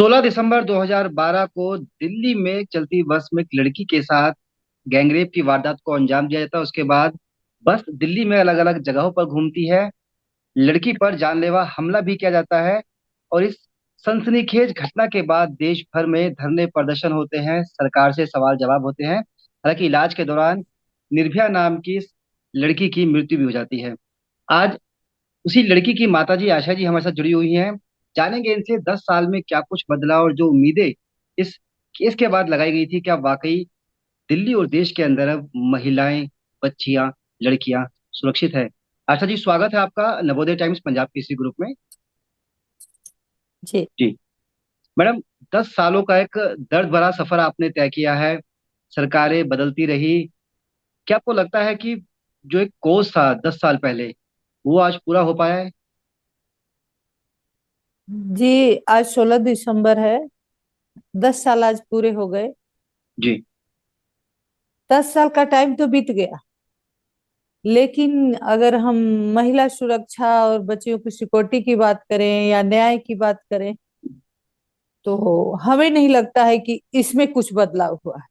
16 दिसंबर 2012 को दिल्ली में चलती बस में एक लड़की के साथ गैंगरेप की वारदात को अंजाम दिया जाता है। उसके बाद बस दिल्ली में अलग अलग जगहों पर घूमती है। लड़की पर जानलेवा हमला भी किया जाता है। और इस सनसनीखेज घटना के बाद देश भर में धरने प्रदर्शन होते हैं, सरकार से सवाल जवाब होते हैं। हालांकि इलाज के दौरान निर्भया नाम की इस लड़की की मृत्यु भी हो जाती है। आज उसी लड़की की माताजी आशा जी हमारे साथ जुड़ी हुई हैं। जानेंगे इनसे 10 साल में क्या कुछ बदला और जो उम्मीदें इस केस के बाद लगाई गई थी, क्या वाकई दिल्ली और देश के अंदर अब महिलाएं, बच्चियां, लड़कियां सुरक्षित है। आशा जी, स्वागत है आपका नवोदय टाइम्स पंजाब केसरी ग्रुप में। जी। जी मैडम, 10 सालों का एक दर्द भरा सफर आपने तय किया है। सरकारें बदलती रही। क्या आपको लगता है कि जो एक कोर्स था 10 साल पहले, वो आज पूरा हो पाया है? जी, आज 16 दिसंबर है। 10 साल आज पूरे हो गए। जी। 10 साल का टाइम तो बीत गया, लेकिन अगर हम महिला सुरक्षा और बच्चियों की सिक्योरिटी की बात करें या न्याय की बात करें, तो हमें नहीं लगता है कि इसमें कुछ बदलाव हुआ है।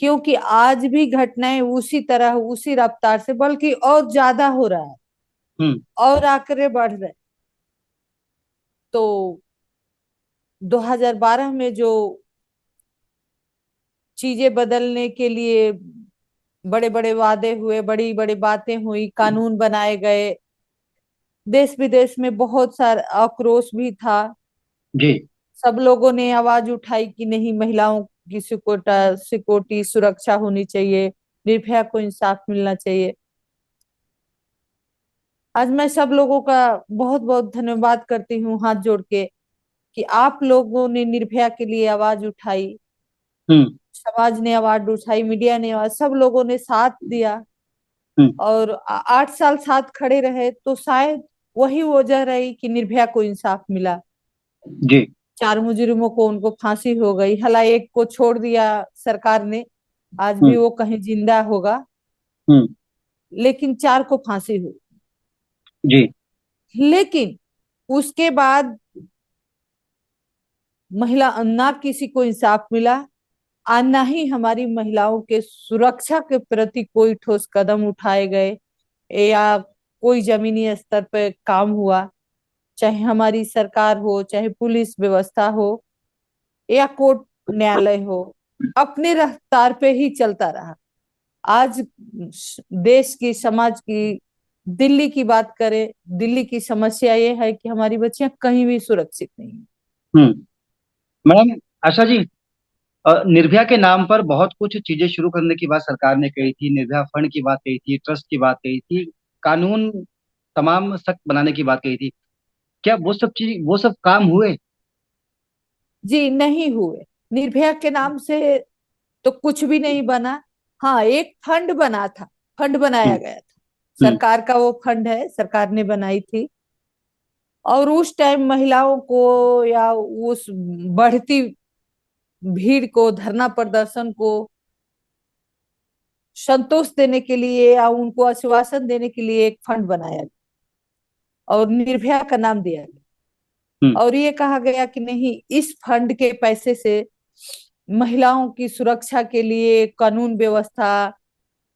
क्योंकि आज भी घटनाएं उसी तरह, उसी रफ्तार से, बल्कि और ज्यादा हो रहा है हम्म। और आंकड़े बढ़ रहे हैं। तो 2012 में जो चीजें बदलने के लिए बड़े बड़े वादे हुए, बड़ी बड़ी बातें हुई, कानून बनाए गए, देश विदेश में बहुत सारा आक्रोश भी था। जी। सब लोगों ने आवाज उठाई कि नहीं, महिलाओं की सिक्योरिटी सुरक्षा होनी चाहिए, निर्भया को इंसाफ मिलना चाहिए। आज मैं सब लोगों का बहुत बहुत धन्यवाद करती हूँ हाथ जोड़ के, कि आप लोगों ने निर्भया के लिए आवाज उठाई, हम्म। समाज ने आवाज उठाई, मीडिया ने आवाज, सब लोगों ने साथ दिया। हम्म। और 8 साल साथ खड़े रहे, तो शायद वही वजह रही कि निर्भया को इंसाफ मिला। जी। चार मुजरिमों को उनको फांसी हो गई, हालांकि एक को छोड़ दिया सरकार ने, आज भी हम्म। वो कहीं जिंदा होगा, हम्म। लेकिन चार को फांसी हुई। जी। लेकिन उसके बाद महिला ना किसी को इंसाफ मिला, और ना ही हमारी महिलाओं के सुरक्षा के प्रति कोई ठोस कदम उठाए गए, या कोई जमीनी स्तर पर काम हुआ। चाहे हमारी सरकार हो, चाहे पुलिस व्यवस्था हो, या कोर्ट न्यायालय हो, अपने रफ्तार पे ही चलता रहा। आज देश की, समाज की, दिल्ली की बात करें, दिल्ली की समस्या ये है कि हमारी बच्चियां कहीं भी सुरक्षित नहीं है। हम्म। मैडम, आशा जी, निर्भया के नाम पर बहुत कुछ चीजें शुरू करने की बात सरकार ने कही थी। निर्भया फंड की बात कही थी, ट्रस्ट की बात कही थी, कानून तमाम सख्त बनाने की बात कही थी। क्या वो सब काम हुए? जी, नहीं हुए। निर्भया के नाम से तो कुछ भी नहीं बना। हाँ, एक फंड बना था, फंड बनाया हम्म। गया था। हम्म। सरकार का वो फंड है, सरकार ने बनाई थी। और उस टाइम महिलाओं को, या उस बढ़ती भीड़ को, धरना प्रदर्शन को संतोष देने के लिए, या उनको आश्वासन देने के लिए एक फंड बनाया गया और निर्भया का नाम दिया गया। हम्म। और ये कहा गया कि नहीं, इस फंड के पैसे से महिलाओं की सुरक्षा के लिए कानून व्यवस्था,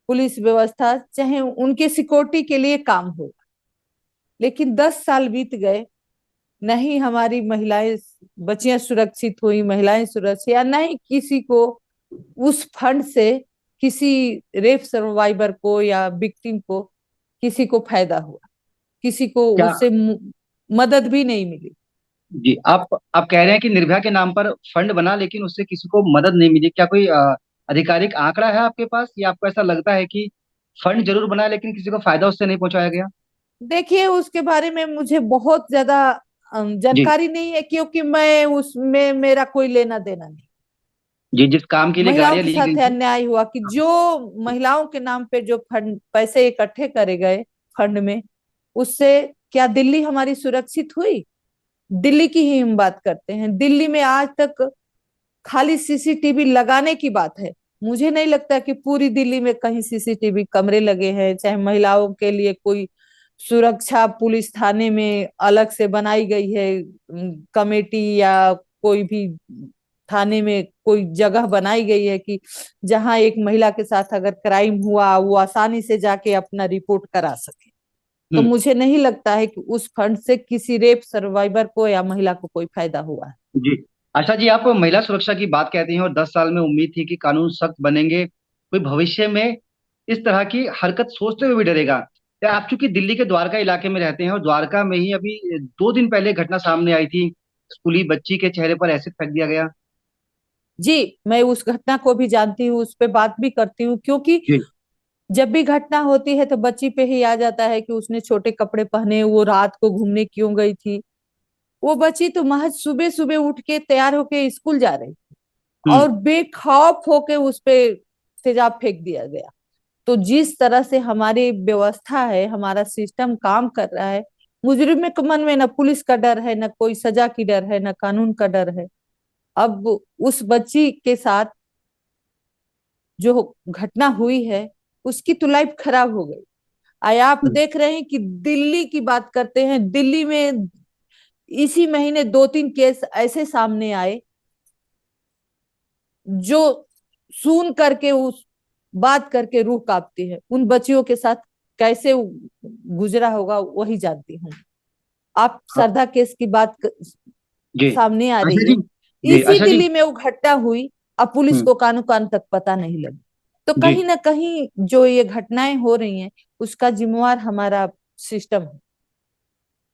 पुलिस व्यवस्था, चाहे उनके सिक्योरिटी के लिए काम होगा। लेकिन 10 साल बीत गए, नहीं हमारी महिलाएं, बच्चियां सुरक्षित हुई, महिलाएं सुरक्षित, या नहीं किसी को उस फंड से, किसी रेप सर्वाइवर को या विक्टिम को किसी को फायदा हुआ, किसी को क्या उससे मदद भी नहीं मिली। जी, आप कह रहे हैं कि निर्भया के नाम पर फंड बना लेकिन उससे किसी को मदद नहीं मिली। क्या कोई आधिकारिक आंकड़ा है आपके पास, या आपको ऐसा लगता है कि फंड जरूर बना लेकिन किसी को फायदा उससे नहीं पहुंचाया गया? देखिए, उसके बारे में मुझे बहुत ज्यादा जी। जानकारी नहीं है, क्योंकि मैं उसमें, मेरा कोई लेना देना नहीं। जी, जिस काम के लिए महिलाओं गाड़ियां के ली गई साथ थी। अन्याय हुआ कि जो महिलाओं के नाम पे जो फंड, पैसे इकट्ठे करे गए फंड में, उससे क्या दिल्ली हमारी सुरक्षित हुई? दिल्ली की ही हम बात करते हैं। दिल्ली में आज तक खाली सीसीटीवी लगाने की बात है। मुझे नहीं लगता कि पूरी दिल्ली में कहीं सीसीटीवी कैमरे लगे हैं, चाहे महिलाओं के लिए कोई सुरक्षा पुलिस थाने में अलग से बनाई गई है कमेटी, या कोई भी थाने में कोई जगह बनाई गई है कि जहां एक महिला के साथ अगर क्राइम हुआ वो आसानी से जाके अपना रिपोर्ट करा सके। तो हम्म। मुझे नहीं लगता है कि उस फंड से किसी रेप सर्वाइवर को या महिला को कोई फायदा हुआ है। जी। आशा जी, आप महिला सुरक्षा की बात कहती हैं और 10 साल में उम्मीद थी कि कानून सख्त बनेंगे, कोई भविष्य में इस तरह की हरकत सोचते हुए भी डरेगा। या आप चूंकि दिल्ली के द्वारका इलाके में रहते हैं और द्वारका में ही अभी 2 दिन पहले घटना सामने आई थी, स्कूली बच्ची के चेहरे पर एसिड फेंक दिया गया। जी, मैं उस घटना को भी जानती हूँ, उस पे बात भी करती हूँ, क्योंकि जी। जब भी घटना होती है तो बच्ची पे ही आ जाता है कि उसने छोटे कपड़े पहने, वो रात को घूमने क्यों गई थी। वो बच्ची तो महज सुबह सुबह उठ के तैयार होके स्कूल जा रही थी हम्म। और बेखौफ होके उस पे तेजाब फेंक दिया गया। तो जिस तरह से हमारी व्यवस्था है, हमारा सिस्टम काम कर रहा है, मुजरिम के मन में न पुलिस का डर है, न कोई सजा की डर है, न कानून का डर है। अब उस बच्ची के साथ जो घटना हुई है उसकी तो लाइफ खराब हो गई। आया आप हम्म। देख रहे हैं कि दिल्ली की बात करते हैं, दिल्ली में इसी महीने 2-3 केस ऐसे सामने आए जो सुन करके उस बात करके रूह कांपती है। उन बच्चियों के साथ कैसे गुजरा होगा वही जानती हूँ। आप हाँ। सरदा केस की बात जी। सामने आ आशा रही है। जी। जी। इसी आशा जी। दिल्ली में वो घटना हुई, अब पुलिस हम्म। को कानों कान तक पता नहीं लगी। तो जी। कहीं ना कहीं जो ये घटनाएं हो रही हैं उसका जिम्मेवार हमारा सिस्टम है।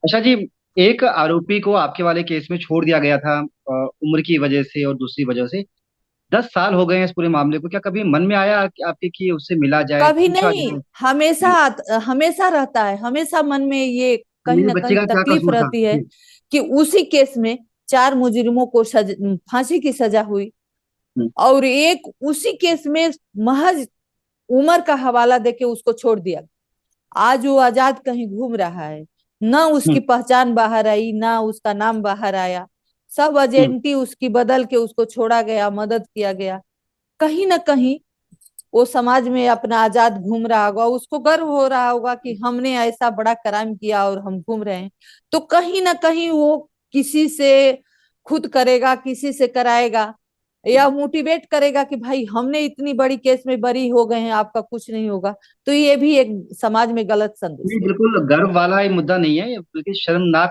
आशा जी, एक आरोपी को आपके वाले केस में छोड़ दिया गया था, उम्र की वजह से और दूसरी वजह से। 10 साल हो गए हैं इस पूरे मामले को, क्या कभी मन में आया कि आपके कि उससे मिला जाए, कभी पूछा नहीं, जाए? हमेशा जी। हमेशा रहता है, हमेशा मन में ये कहीं मेरी ना बच्ची कहीं का क्या तकलीफ कसूर था? रहती है जी। कि उसी केस में 4 मुजरिमों को फांसी की सजा हुई हम्म। और एक उसी केस में महज उम्र का हवाला देके उसको छोड़ दिया। आज वो आजाद कहीं घूम रहा है, ना उसकी हम्म। पहचान बाहर आई, ना उसका नाम बाहर आया। सब हम्म। एजेंटी उसकी बदल के उसको छोड़ा गया, मदद किया गया। कहीं ना कहीं वो समाज में अपना आजाद घूम रहा होगा, उसको गर्व हो रहा होगा कि हमने ऐसा बड़ा क्राइम किया और हम घूम रहे हैं। तो कहीं ना कहीं वो किसी से खुद करेगा, किसी से कराएगा, या मोटिवेट करेगा कि भाई हमने इतनी बड़ी केस में बरी हो गए हैं, आपका कुछ नहीं होगा। तो ये भी एक समाज में गलत संदेश ये देगा। बिल्कुल गर्व वाला ये मुद्दा नहीं है, ये बल्कि शर्मनाक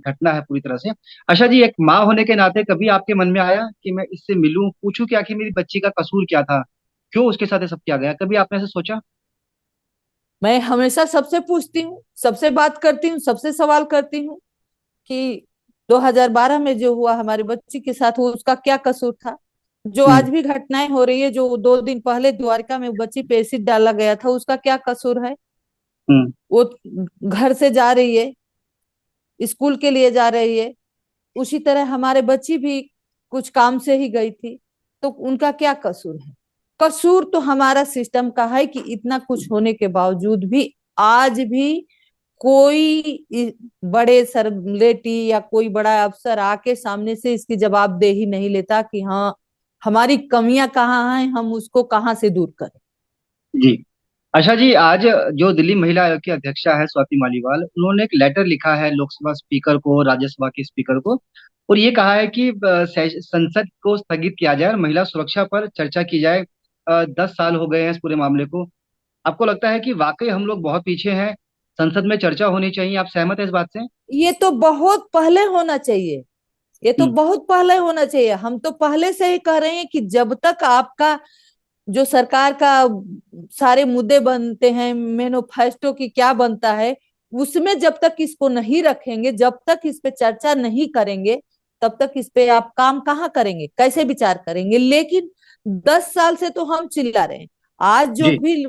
घटना है पूरी तरह से। अच्छा जी, एक माँ होने के नाते कभी आपके मन में आया कि मैं इससे मिलूं, पूछूं कि आखिर मेरी बच्ची का कसूर क्या था, क्यों उसके साथ ये सब किया गया? कभी आपने ऐसे सोचा? मैं हमेशा सबसे पूछती हूँ, सबसे बात करती हूँ, सबसे सवाल करती हूँ कि 2012 में जो हुआ हमारी बच्ची के साथ वो उसका क्या कसूर था। जो हम्म। आज भी घटनाएं हो रही है, जो 2 दिन पहले द्वारका में बच्ची पे एसिड डाला गया था, उसका क्या कसूर है। हम्म। वो घर से जा रही है, स्कूल के लिए जा रही है, उसी तरह हमारे बच्ची भी कुछ काम से ही गई थी। तो उनका क्या कसूर है। कसूर तो हमारा सिस्टम का है कि इतना कुछ होने के बावजूद भी आज भी कोई बड़े सेलिब्रिटी या कोई बड़ा अफसर आके सामने से इसकी जवाबदेही नहीं लेता कि हाँ हमारी कमियां कहाँ हैं, हम उसको कहाँ से दूर करें। जी। अच्छा जी, आज जो दिल्ली महिला आयोग की अध्यक्षा है स्वाति मालीवाल, उन्होंने एक लेटर लिखा है लोकसभा स्पीकर को, राज्यसभा के स्पीकर को, और ये कहा है कि संसद को स्थगित किया जाए और महिला सुरक्षा पर चर्चा की जाए। 10 साल हो गए हैं इस पूरे मामले को। आपको लगता है कि वाकई हम लोग बहुत पीछे हैं, संसद में चर्चा होनी चाहिए? आप सहमत हैं इस बात से? ये तो बहुत पहले होना चाहिए, ये तो हम्म। बहुत पहले होना चाहिए। हम तो पहले से ही कह रहे हैं कि जब तक आपका जो सरकार का सारे मुद्दे बनते हैं, मैनिफेस्टो की क्या बनता है, उसमें जब तक इसको नहीं रखेंगे, जब तक इस पे चर्चा नहीं करेंगे, तब तक इस पे आप काम कहाँ करेंगे, कैसे विचार करेंगे। लेकिन 10 साल से तो हम चिल्ला रहे हैं। आज जो जी। भी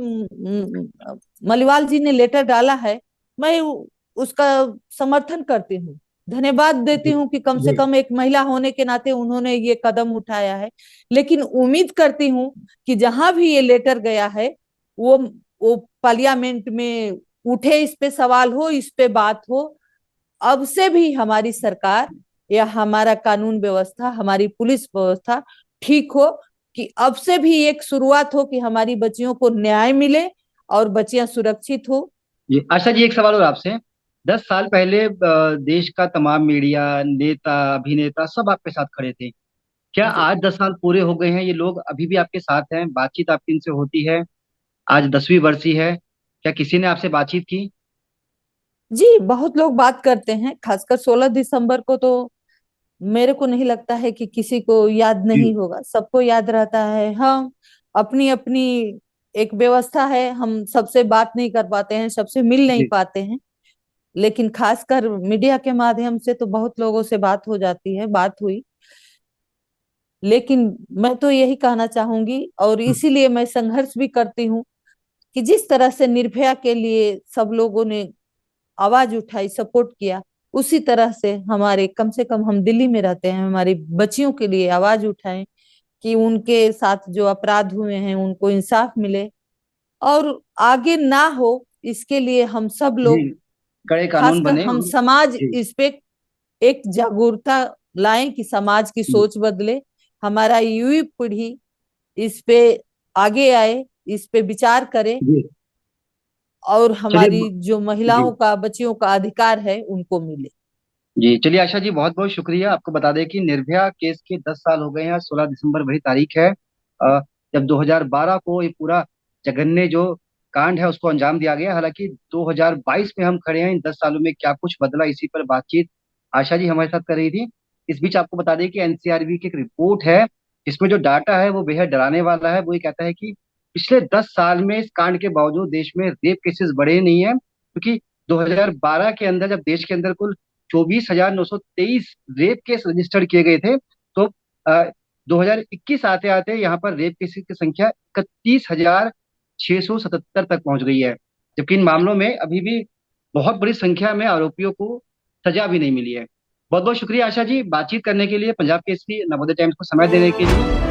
मलिवाल जी ने लेटर डाला है, मैं उसका समर्थन करती हूँ, धन्यवाद देती जी। हूँ कि कम से जी। कम एक महिला होने के नाते उन्होंने ये कदम उठाया है। लेकिन उम्मीद करती हूँ कि जहां भी ये लेटर गया है वो वो पार्लियामेंट में उठे, इस पे सवाल हो, इस पे बात हो। अब से भी हमारी सरकार या हमारा कानून व्यवस्था, हमारी पुलिस व्यवस्था ठीक हो, कि अब से भी एक शुरुआत हो कि हमारी बच्चियों को न्याय मिले और बच्चियां सुरक्षित हो। जी। आशा जी, एक सवाल और आपसे। 10 साल पहले देश का तमाम मीडिया, नेता, अभिनेता सब आपके साथ खड़े थे। क्या जी। आज 10 साल पूरे हो गए हैं, ये लोग अभी भी आपके साथ हैं, बातचीत आपकी इनसे होती है? आज 10वीं बरसी है, क्या किसी ने आपसे बातचीत की? जी, बहुत लोग बात करते हैं, खासकर 16 दिसंबर को तो मेरे को नहीं लगता है कि किसी को याद जी। नहीं होगा, सबको याद रहता है। हम अपनी अपनी एक व्यवस्था है, हम सबसे बात नहीं कर पाते हैं, सबसे मिल नहीं जी। पाते हैं। लेकिन खासकर मीडिया के माध्यम से तो बहुत लोगों से बात हो जाती है, बात हुई। लेकिन मैं तो यही कहना चाहूंगी, और हम्म। इसीलिए मैं संघर्ष भी करती हूँ, कि जिस तरह से निर्भया के लिए सब लोगों ने आवाज उठाई, सपोर्ट किया, उसी तरह से हमारे, कम से कम हम दिल्ली में रहते हैं, हमारी बच्चियों के लिए आवाज उठाएं कि उनके साथ जो अपराध हुए हैं उनको इंसाफ मिले, और आगे ना हो, इसके लिए हम सब जी, लोग, कड़े कानून खासकर बने हम और समाज, जी। इस पे एक जागरूकता लाएं कि समाज की जी। सोच बदले, हमारा युवा पीढ़ी इस पे आगे आए, इस पे विचार करे, जी। और चलिए। हमारी जो जी। महिलाओं का, बच्चियों का अधिकार है उनको मिले। जी, चलिए आशा जी, बहुत बहुत शुक्रिया। आपको बता दें कि निर्भया केस के 10 साल हो गए हैं। 16 दिसंबर वही तारीख है जब 2012 को ये पूरा जघन्य जो कांड है उसको अंजाम दिया गया। हालांकि 2022 में हम खड़े हैं, इन 10 सालों में क्या कुछ बदला, इसी पर बातचीत आशा जी हमारे साथ कर रही थी। इस बीच आपको बता दें कि एनसीआरबी की एक रिपोर्ट है, जिसमें जो डाटा है वो बेहद डराने वाला है। वो ये कहता है कि पिछले 10 साल में इस कांड के बावजूद देश में रेप केसेस बढ़े नहीं है, क्योंकि 2012 के अंदर जब देश के अंदर कुल 24,923 रेप केस रजिस्टर्ड किए गए थे, तो 2021 आते आते यहाँ पर रेप केसेस की संख्या 31,677 तक पहुंच गई है। जबकि इन मामलों में अभी भी बहुत बड़ी संख्या में आरोपियों को सजा भी नहीं मिली है। बहुत बहुत शुक्रिया आशा जी, बातचीत करने के लिए, पंजाब केसरी नवोदय टाइम्स को समय देने के लिए।